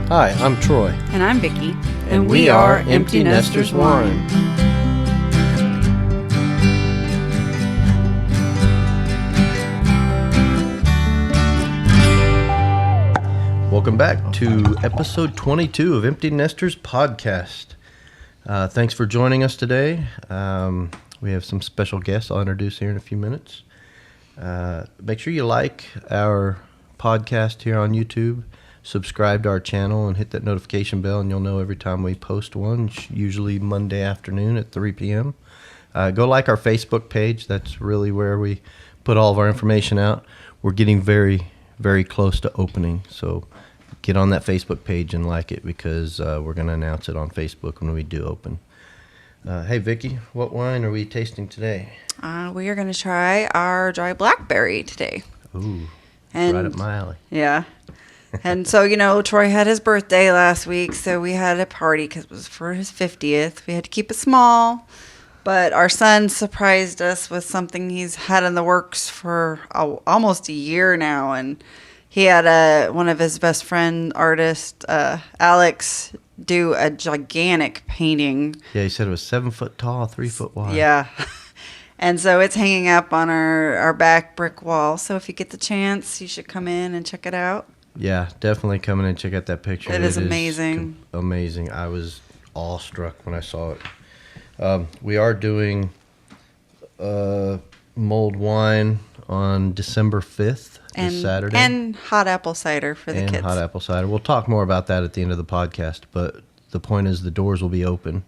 Hi, I'm Troy. And I'm Vicki. And we are Empty Nesters Wine. Welcome back to episode 22 of Empty Nesters Podcast. Thanks for joining us today. We have some special guests I'll introduce here in a few minutes. Make sure you like our podcast here on YouTube. Subscribe to our channel and hit that notification bell, and you'll know every time we post one. It's usually Monday afternoon at 3 p.m. Go like our Facebook page. That's really where we put all of our information out. We're getting very, very close to opening, so get on that Facebook page and like it, because we're going to announce it on Facebook when we do open. Hey, Vicki, what wine are we tasting today? We are going to try our dry blackberry today. Ooh, and right up my alley. Yeah. And so, you know, Troy had his birthday last week, so we had a party because it was for his 50th. We had to keep it small, but our son surprised us with something he's had in the works for almost a year now. And he had one of his best friend artists, Alex, do a gigantic painting. Yeah, he said it was 7 foot tall, 3 foot wide. Yeah. And so it's hanging up on our back brick wall. So if you get the chance, you should come in and check it out. Yeah, definitely come in and check out that picture. It is amazing. Amazing. I was awestruck when I saw it. We are doing mulled wine on December 5th, this Saturday. And hot apple cider for the kids. And hot apple cider. We'll talk more about that at the end of the podcast, but the point is the doors will be open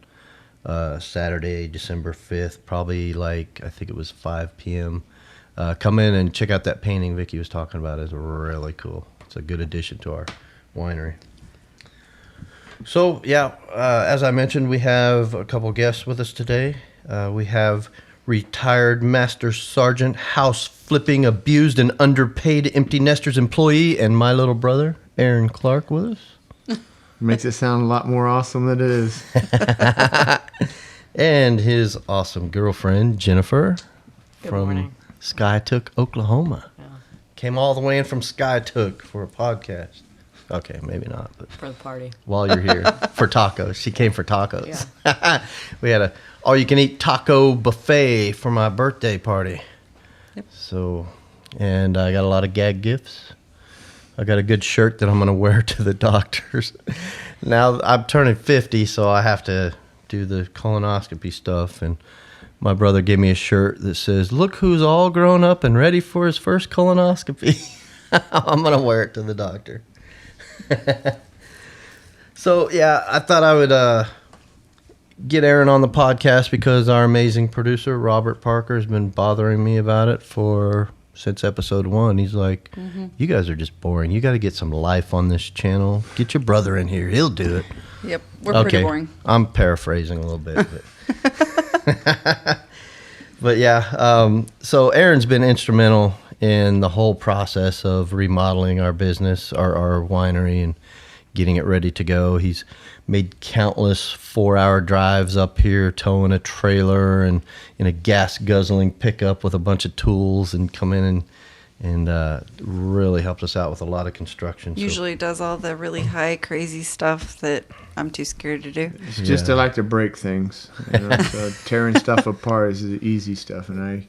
Saturday, December 5th, probably I think it was 5 p.m. Come in and check out that painting Vicki was talking about. It's really cool. It's a good addition to our winery. So, yeah, as I mentioned, we have a couple guests with us today. We have retired Master Sergeant, house flipping, abused, and underpaid Empty Nesters employee, and my little brother, Aaron Clark, with us. Makes it sound a lot more awesome than it is. And his awesome girlfriend, Jennifer, from Skytook, Oklahoma. Yeah. Came all the way in from Skytook for a podcast. Okay, maybe not. But for the party. While you're here. For tacos. She came for tacos. Yeah. We had a all-you-can-eat taco buffet for my birthday party. Yep. So, and I got a lot of gag gifts. I got a good shirt that I'm going to wear to the doctors. Now, I'm turning 50, so I have to do the colonoscopy stuff, and my brother gave me a shirt that says, "Look who's all grown up and ready for his first colonoscopy." I'm going to wear it to the doctor. So, yeah, I thought I would get Aaron on the podcast because our amazing producer, Robert Parker, has been bothering me about it since episode 1. He's like, You guys are just boring. You got to get some life on this channel. Get your brother in here. He'll do it. Yep, we're pretty boring. I'm paraphrasing a little bit. But yeah, so Aaron's been instrumental in the whole process of remodeling our business, our winery, and getting it ready to go. He's made countless 4-hour drives up here, towing a trailer and in a gas-guzzling pickup with a bunch of tools, and come in and really helped us out with a lot of construction. Usually does all the really high, crazy stuff that I'm too scared to do. It's just I like to break things. So tearing stuff apart is the easy stuff, and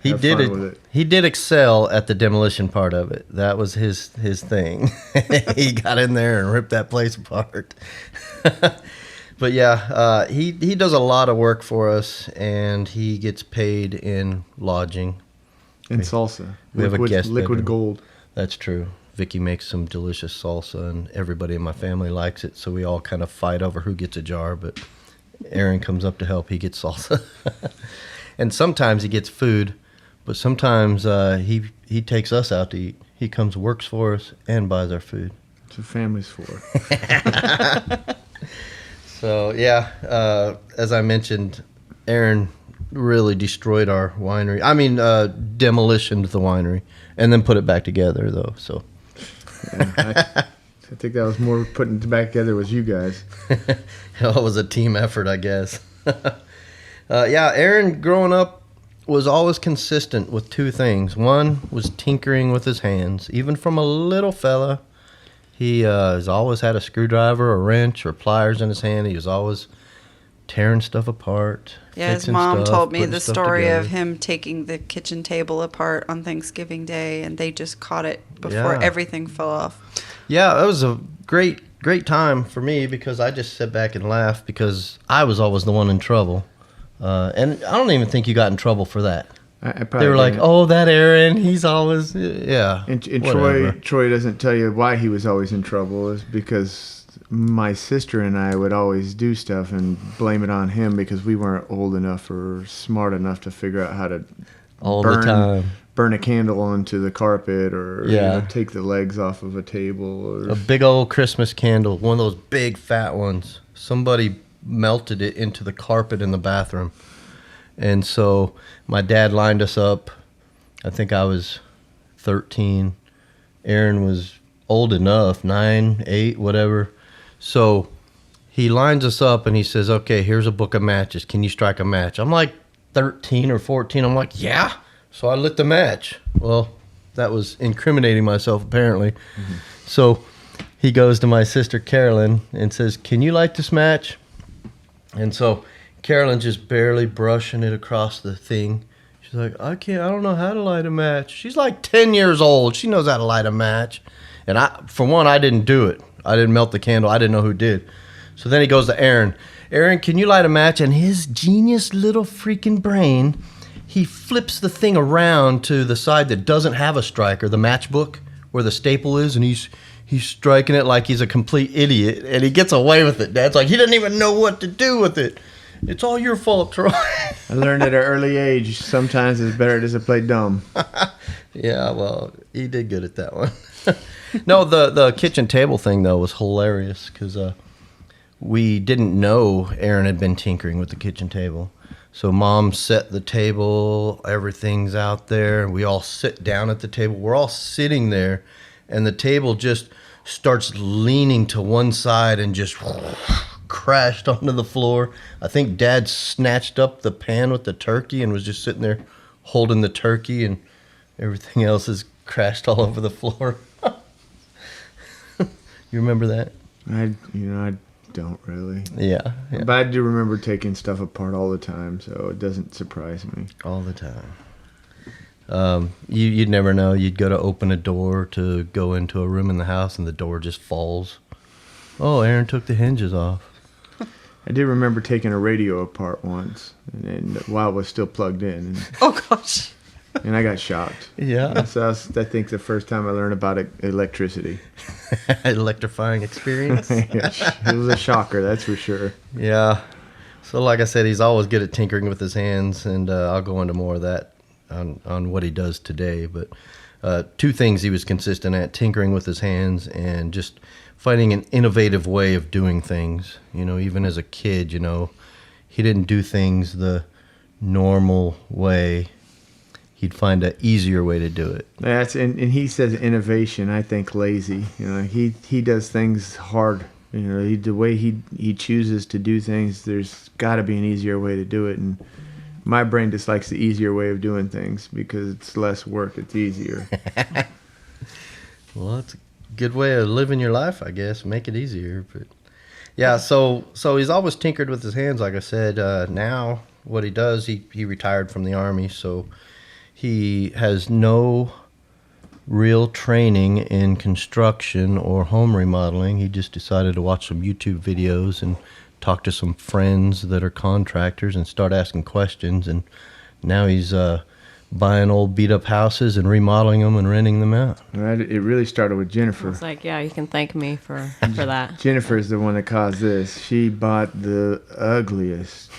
he did it. With it. He did excel at the demolition part of it. That was his thing. He got in there and ripped that place apart. But yeah, he does a lot of work for us, and he gets paid in lodging. And salsa. We have a guest liquid bedroom. Gold. That's true. Vicki makes some delicious salsa, and everybody in my family likes it, so we all kind of fight over who gets a jar, but Aaron comes up to help. He gets salsa. And sometimes he gets food, but sometimes he takes us out to eat. He comes, works for us, and buys our food. That's what family's for. So, yeah, as I mentioned, Aaron really destroyed our winery. I mean, demolitioned the winery, and then put it back together, though. So, yeah, I think that was more putting it back together was you guys. It was a team effort, I guess. Yeah, Aaron, growing up, was always consistent with two things. One was tinkering with his hands. Even from a little fella, He has always had a screwdriver, a wrench, or pliers in his hand. He was always tearing stuff apart. Yeah, his fixing mom stuff, told me putting the stuff story of together. him taking the kitchen table apart on Thanksgiving Day, and they just caught it before Yeah. everything fell off. Yeah, that was a great time for me because I just sit back and laugh because I was always the one in trouble. And I don't even think you got in trouble for that. I probably They were like, didn't. "Oh, that Aaron, he's always yeah." And whatever. Troy doesn't tell you why he was always in trouble. Is because my sister and I would always do stuff and blame it on him because we weren't old enough or smart enough to figure out how to all the time. burn a candle onto the carpet or Yeah. take the legs off of a table. Or A big old Christmas candle, one of those big fat ones. Somebody melted it into the carpet in the bathroom. And so my dad lined us up. I think I was 13. Aaron was old enough, 9, 8, whatever. So he lines us up and he says, "Okay, here's a book of matches. Can you strike a match?" I'm like 13 or 14. I'm like, "Yeah." So I lit the match. Well, that was incriminating myself apparently. So he goes to my sister Carolyn and says, "Can you light this match?" And so Carolyn's just barely brushing it across the thing. She's like, "I don't know how to light a match." She's like 10 years old. She knows how to light a match. And for one, I didn't do it. I didn't melt the candle. I didn't know who did. So then he goes to Aaron. "Aaron, can you light a match?" And his genius little freaking brain, he flips the thing around to the side that doesn't have a striker, the matchbook where the staple is, and he's striking it like he's a complete idiot, and he gets away with it. Dad's like, he doesn't even know what to do with it. It's all your fault, Troy. I learned at an early age sometimes it's better just to play dumb. Yeah, well, he did good at that one. No, the kitchen table thing, though, was hilarious because we didn't know Aaron had been tinkering with the kitchen table. So Mom set the table, everything's out there. We all sit down at the table. We're all sitting there, and the table just starts leaning to one side and just crashed onto the floor. I think Dad snatched up the pan with the turkey and was just sitting there holding the turkey, and everything else has crashed all over the floor. You remember that? I don't really. Yeah, But I do remember taking stuff apart all the time, so it doesn't surprise me. all the time. You'd never know. You'd go to open a door to go into a room in the house, and the door just falls. Oh, Aaron took the hinges off. I did remember taking a radio apart once, and while it was still plugged in, Oh, gosh. and I got shocked. Yeah, So I think the first time I learned about electricity. electrifying experience. It was a shocker, that's for sure. Yeah. So like I said, he's always good at tinkering with his hands, and I'll go into more of that on what he does today. But two things he was consistent at: tinkering with his hands and just finding an innovative way of doing things. You know, even as a kid, you know, he didn't do things the normal way. He'd find an easier way to do it. And he says innovation. I think lazy. You know, he does things hard. You know, the way he chooses to do things. There's got to be an easier way to do it. And my brain just likes the easier way of doing things because it's less work. It's easier. Well, it's a good way of living your life, I guess. Make it easier. But yeah, so he's always tinkered with his hands, like I said. Now what he does, he retired from the Army, so he has no real training in construction or home remodeling. He just decided to watch some YouTube videos and talk to some friends that are contractors and start asking questions. And now he's buying old beat-up houses and remodeling them and renting them out. Right? It really started with I Jennifer. was like, yeah, you can thank me for that. Jennifer is the one that caused this. She bought the ugliest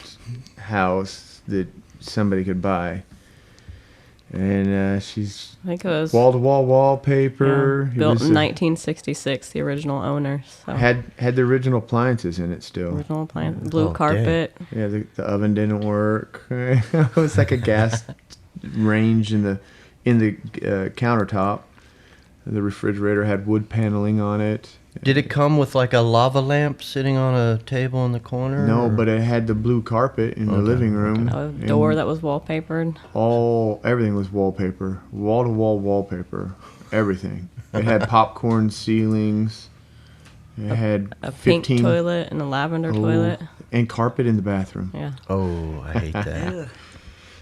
house that somebody could buy. And she's I think it was wall-to-wall wallpaper. It built was in 1966. The original owner. So had the original appliances in it still. original plant, blue Oh, carpet. Yeah, the oven didn't work. It was like a gas range in the countertop. The refrigerator had wood paneling on it. Did it come with like a lava lamp sitting on a table in the corner? No, or- but it had the blue carpet in the Okay, living room. A door and that was wallpapered. everything was wallpaper, wall-to-wall wallpaper. everything. It had popcorn ceilings. It had A 15 pink toilet and a lavender toilet. and carpet in the bathroom. Yeah. Oh, I hate that.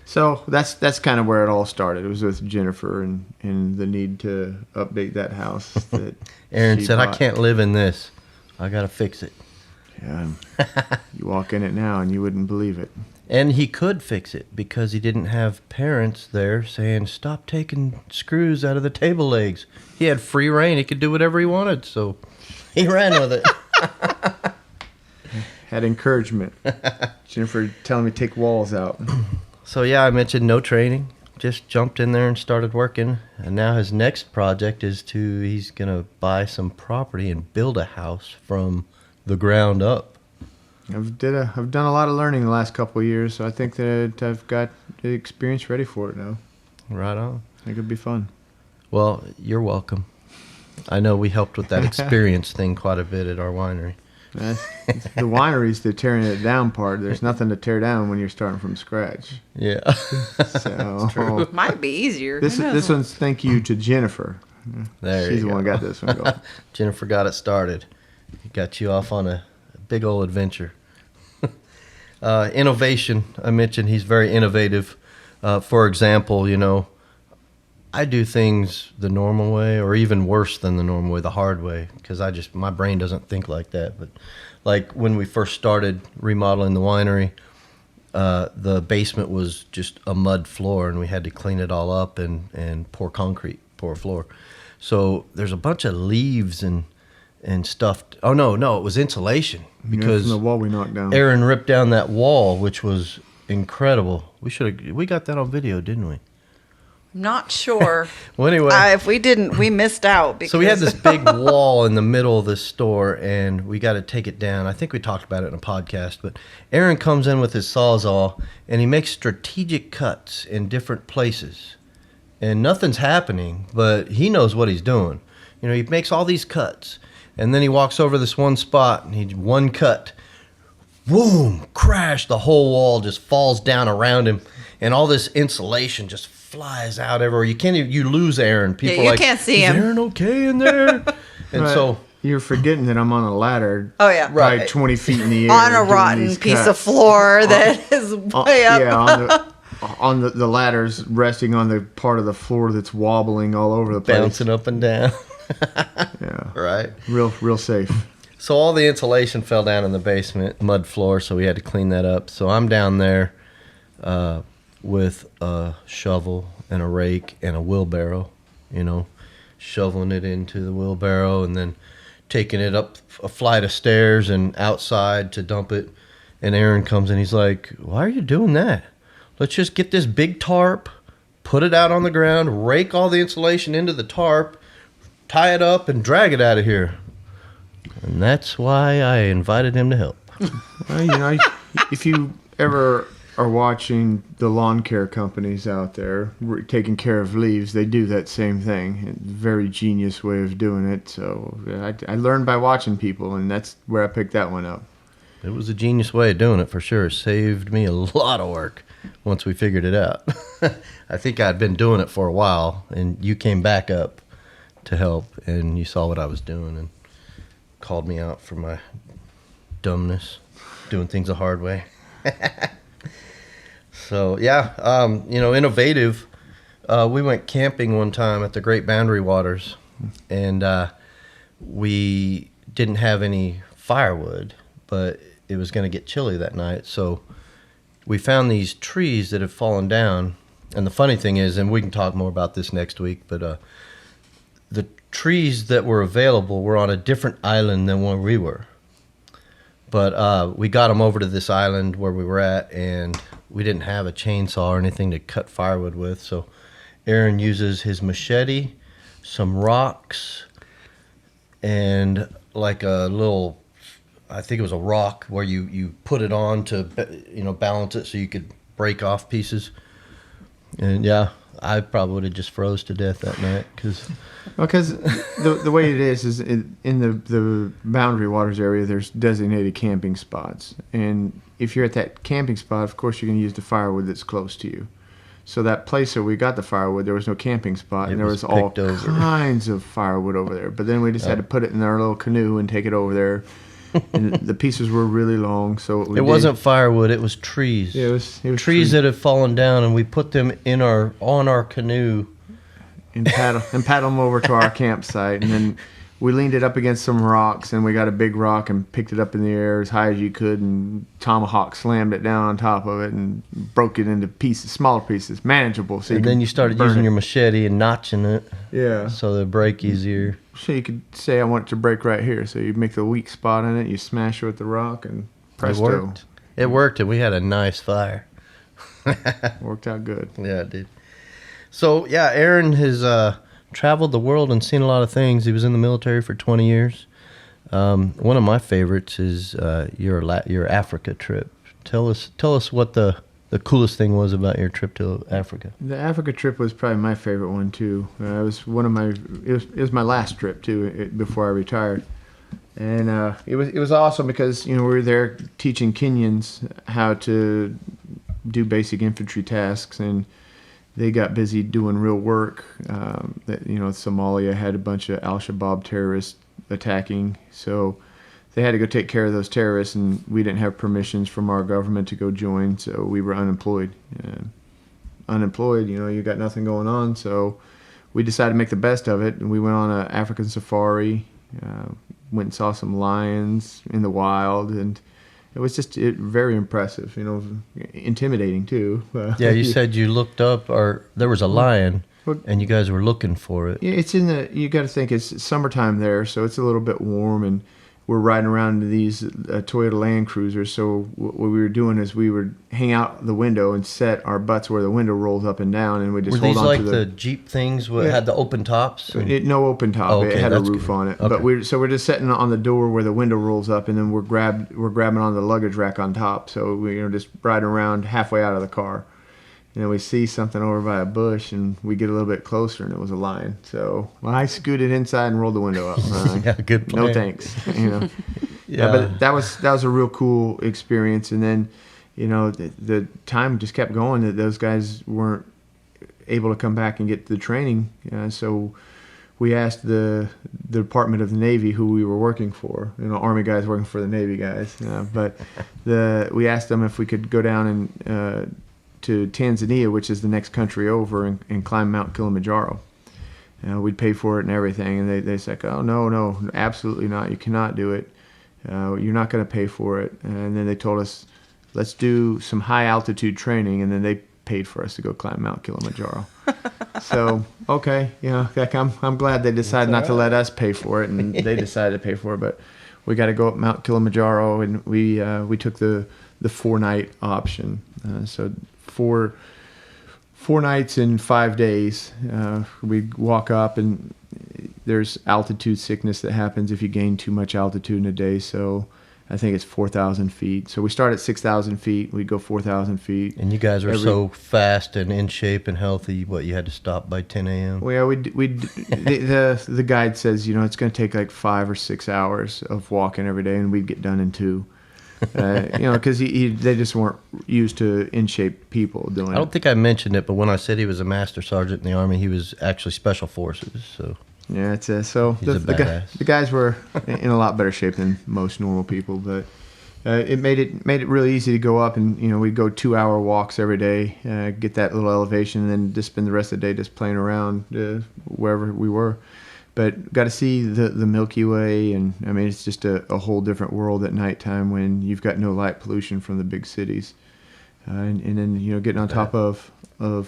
So that's kind of where it all started. It was with Jennifer and the need to update that house. That Aaron she said, I bought. can't live in this. I got to fix it. Yeah, you walk in it now and you wouldn't believe it. And he could fix it because he didn't have parents there saying, stop taking screws out of the table legs. He had free reign. He could do whatever he wanted, so he ran with it. Had encouragement. Jennifer telling me to take walls out. So, yeah, I mentioned no training. Just jumped in there and started working. And now his next project is he's going to buy some property and build a house from the ground up. I've done a lot of learning the last couple of years, so I think that I've got the experience ready for it now. Right on. I think it'd be fun. Well, you're welcome. I know we helped with that experience thing quite a bit at our winery. The winery's the tearing it down part. There's nothing to tear down when you're starting from scratch. Yeah. So Might be easier. this one's thank you to Jennifer. There She's you the one go. who got this one going. Jennifer got it started. Got you off on a big old adventure. Innovation. I mentioned he's very innovative. For example, I do things the normal way, or even worse than the normal way, the hard way, because my brain doesn't think like that. But like when we first started remodeling the winery, the basement was just a mud floor, and we had to clean it all up and pour floor. So there's a bunch of leaves and stuff. Oh no, it was insulation because from the wall we knocked down. Aaron ripped down that wall, which was incredible. We got that on video, didn't we? Not sure. Well, anyway. If we didn't, we missed out. Because So we had this big wall in the middle of this store, and we got to take it down. I think we talked about it in a podcast, but Aaron comes in with his Sawzall, and he makes strategic cuts in different places. And nothing's happening, but he knows what he's doing. He makes all these cuts, and then he walks over this one spot, and one cut. Boom! Crash! The whole wall just falls down around him, and all this insulation just flies out everywhere. You lose Aaron. People you are like, can't see is him. Aaron okay in there? And But so you're forgetting that I'm on a ladder. Oh, yeah. Probably Right. 20 feet in the air. on a doing rotten these piece of cuts. floor that is way up. Yeah, on the ladders resting on the part of the floor that's wobbling all over the place. bouncing up and down. Yeah, Right. real safe. So all the insulation fell down in the basement, mud floor, so we had to clean that up. So I'm down there with a shovel and a rake and a wheelbarrow, shoveling it into the wheelbarrow and then taking it up a flight of stairs and outside to dump it. And Aaron comes in, he's like, why are you doing that? Let's just get this big tarp, put it out on the ground, rake all the insulation into the tarp, tie it up, and drag it out of here. And that's why I invited him to help. Well, if you ever are watching the lawn care companies out there taking care of leaves, they do that same thing. It's a very genius way of doing it. So I learned by watching people, and that's where I picked that one up. It was a genius way of doing it for sure. It saved me a lot of work once we figured it out. I think I'd been doing it for a while, and you came back up to help, and you saw what I was doing and called me out for my dumbness, doing things the hard way. So, yeah, innovative. We went camping one time at the Great Boundary Waters, and we didn't have any firewood, but it was going to get chilly that night. So we found these trees that had fallen down. And the funny thing is, and we can talk more about this next week, but the trees that were available were on a different island than where we were. But we got them over to this island where we were at, and we didn't have a chainsaw or anything to cut firewood with. So Aaron uses his machete, some rocks, and like a little, I think it was a rock where you put it on to, balance it so you could break off pieces. And yeah, I probably would have just froze to death that night because the way it is in the Boundary Waters area, there's designated camping spots. And if you're at that camping spot, of course, you're going to use the firewood that's close to you. So that place where we got the firewood, there was no camping spot, It and there was was all picked over. kinds of firewood over there. But then we just had to put it in our little canoe and take it over there. And the pieces were really long, so what we It did- wasn't firewood; it was trees. Yeah, it was trees trees. that had fallen down, and we put them on our canoe. and paddle them over to our campsite, and then we leaned it up against some rocks, and we got a big rock and picked it up in the air as high as you could, and tomahawk slammed it down on top of it and broke it into pieces, smaller pieces, manageable. So And then you started burn using it. your machete and notching it Yeah. so they break easier. So you could say I want it to break right here. So you make the weak spot in it, you smash it with the rock, and It presto, worked. It worked, and we had a nice fire. worked out good. Yeah, it did. So, yeah, Aaron has traveled the world and seen a lot of things. He was in the military for 20 years. One of my favorites is your Africa trip. Tell us what the coolest thing was about your trip to Africa. The Africa trip was probably my favorite one too. It was one of my it was my last trip too before I retired, and it was awesome because we were there teaching Kenyans how to do basic infantry tasks, and they got busy doing real work. Somalia had a bunch of Al-Shabaab terrorists attacking, so they had to go take care of those terrorists, and we didn't have permissions from our government to go join, so we were unemployed. You got nothing going on, so we decided to make the best of it, and we went on an African safari, went and saw some lions in the wild, and it was just very impressive, intimidating too. Yeah, you said you looked up, or there was a lion, Well- and you guys were looking for it. Yeah, it's you got to think it's summertime there, so it's a little bit warm, and we're riding around in these Toyota Land Cruisers. So what we were doing is we would hang out the window and set our butts where the window rolls up and down, and we just Were hold these on like to the Jeep things that Yeah. had the open tops? no open top. Oh, okay, it had a that's roof good. on it. Okay. But we're just sitting on the door where the window rolls up, and then we're grabbing on the luggage rack on top. So we're just riding around halfway out of the car. And then we see something over by a bush, and we get a little bit closer, and it was a lion. So I scooted inside and rolled the window up. Yeah, good plan. No thanks. Yeah. But that was a real cool experience. And then, the time just kept going. That those guys weren't able to come back and get the training. So we asked the Department of the Navy who we were working for. Army guys working for the Navy guys. But we asked them if we could go down and to Tanzania, which is the next country over, and climb Mount Kilimanjaro. We'd pay for it and everything, and they said, "Oh no, absolutely not! You cannot do it. You're not going to pay for it." And then they told us, "Let's do some high altitude training," and then they paid for us to go climb Mount Kilimanjaro. So okay, I'm glad they decided not to let us pay for it, and they decided to pay for it. But we got to go up Mount Kilimanjaro, and we took the 4-night option. So 4 nights and 5 days. We walk up, and there's altitude sickness that happens if you gain too much altitude in a day. So I think it's 4,000 feet. So we start at 6,000 feet. We go 4,000 feet. And you guys were so fast and in shape and healthy. You had to stop by 10 a.m. Well, the guide says it's going to take like 5 or 6 hours of walking every day, and we'd get done in 2. Because they just weren't used to in shape people doing it. I don't think I mentioned it, but when I said he was a master sergeant in the Army, he was actually special forces. So Yeah, it's so He's a badass. the guys were in a lot better shape than most normal people, but it made it really easy to go up, and we'd go 2-hour walks every day, get that little elevation, and then just spend the rest of the day just playing around wherever we were. But got to see the Milky Way, and I mean it's just a whole different world at nighttime when you've got no light pollution from the big cities, and then getting on top of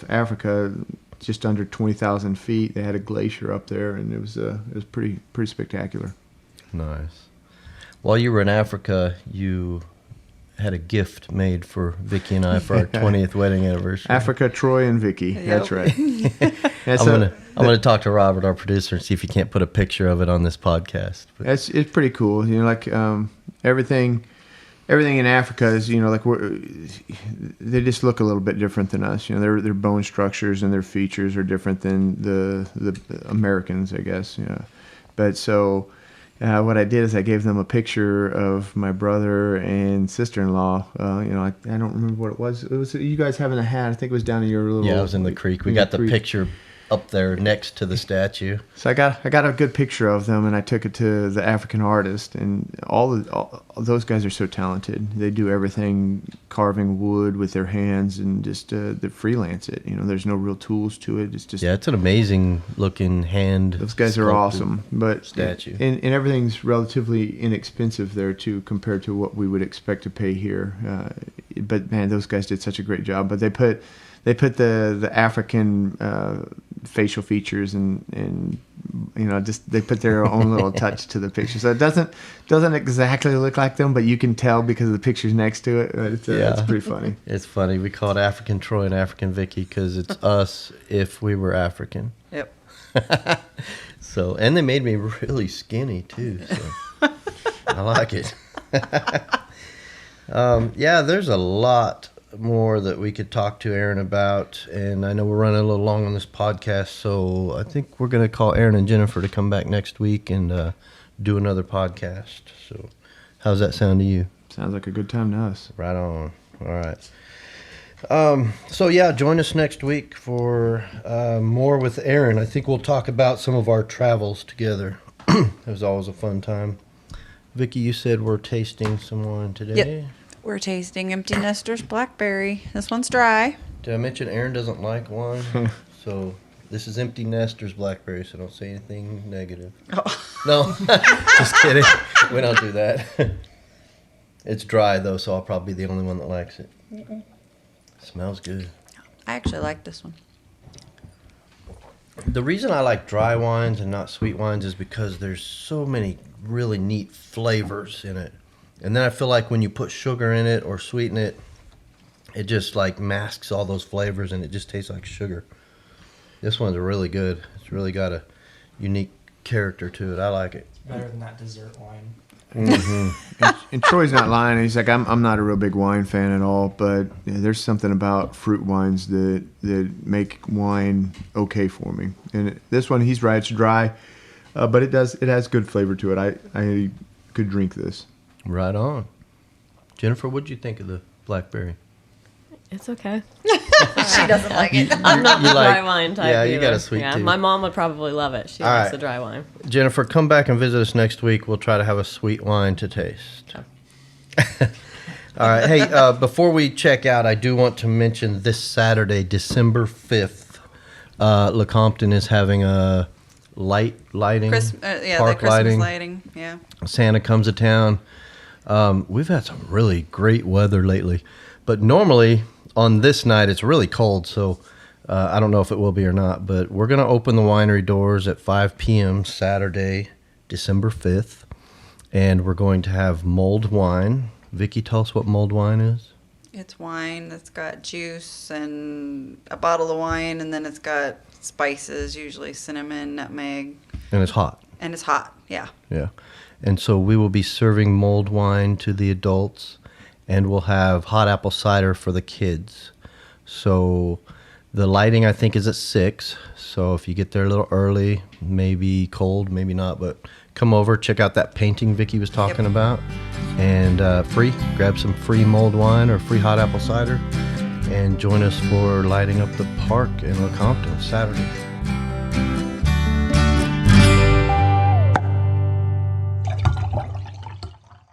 Africa, just under 20,000 feet. They had a glacier up there, and it was pretty spectacular. nice. While you were in Africa, you had a gift made for Vicky and I for our 20th wedding anniversary. Africa, Troy, and Vicky. That's right. I'm gonna talk to Robert, our producer, and see if he can't put a picture of it on this podcast. But It's pretty cool. Everything in Africa is they just look a little bit different than us. Their bone structures and their features are different than the Americans, I guess. But so what I did is I gave them a picture of my brother and sister-in-law. I don't remember what it was. It was you guys having a hat. I think it was down in your little. Yeah, it was in the creek. We got the picture up there next to the statue. So I got a good picture of them, and I took it to the African artist. And all those guys are so talented. They do everything, carving wood with their hands, and just they freelance it. There's no real tools to it. It's just it's an amazing looking hand. Those guys are awesome, but statue, and everything's relatively inexpensive there too, compared to what we would expect to pay here. But man, those guys did such a great job. But they put the African facial features and just they put their own little touch to the picture. So it doesn't exactly look like them, but you can tell because of the pictures next to it. It's pretty funny. It's funny. We call it African Troy and African Vicky because it's us if we were African. Yep. So, and they made me really skinny too. So I like it. There's a lot more that we could talk to Aaron about, and I know we're running a little long on this podcast, so I think we're going to call Aaron and Jennifer to come back next week and do another podcast. So how's that sound to you? Sounds like a good time to us. Right on. All right. Join us next week for more with Aaron. I think we'll talk about some of our travels together. It was always a fun time. Vicky, you said we're tasting some wine today. Yep. We're tasting Empty Nester's Blackberry. This one's dry. Did I mention Aaron doesn't like wine? So this is Empty Nester's Blackberry, so don't say anything negative. Oh. No, just kidding. We don't do that. It's dry, though, so I'll probably be the only one that likes it. Mm-mm. Smells good. I actually like this one. The reason I like dry wines and not sweet wines is because there's so many really neat flavors in it. And then I feel like when you put sugar in it or sweeten it, it just like masks all those flavors and it just tastes like sugar. This one's really good. It's really got a unique character to it. I like it. Better than that dessert wine. Mm-hmm. and Troy's not lying. He's like, I'm not a real big wine fan at all, but there's something about fruit wines that make wine okay for me. And this one, he's right, it's dry, but it has good flavor to it. I could drink this. Right on. Jennifer, what'd you think of the blackberry? It's okay. She doesn't like it. I'm not the like- dry wine type. yeah, you either. got a sweet tooth. My mom would probably love it. She All likes right. the dry wine. Jennifer, come back and visit us next week. We'll try to have a sweet wine to taste. Okay. All right. Hey, before we check out, I do want to mention this Saturday, December 5th, Lecompton is having a lighting, the park Christmas lighting. Yeah. Santa comes to town. We've had some really great weather lately, but normally on this night it's really cold, so I don't know if it will be or not, but we're going to open the winery doors at 5 p.m. Saturday, December 5th, and we're going to have mulled wine. Vicky, tell us what mulled wine is. It's wine that's got juice and a bottle of wine, and then it's got spices, usually cinnamon, nutmeg. And it's hot. And it's hot, yeah. Yeah. And so we will be serving mulled wine to the adults, and we'll have hot apple cider for the kids. So the lighting, I think, is at 6. So if you get there a little early, maybe cold, maybe not, but come over, check out that painting Vicky was talking about, and grab some free mulled wine or free hot apple cider, and join us for lighting up the park in Lecompton Saturday.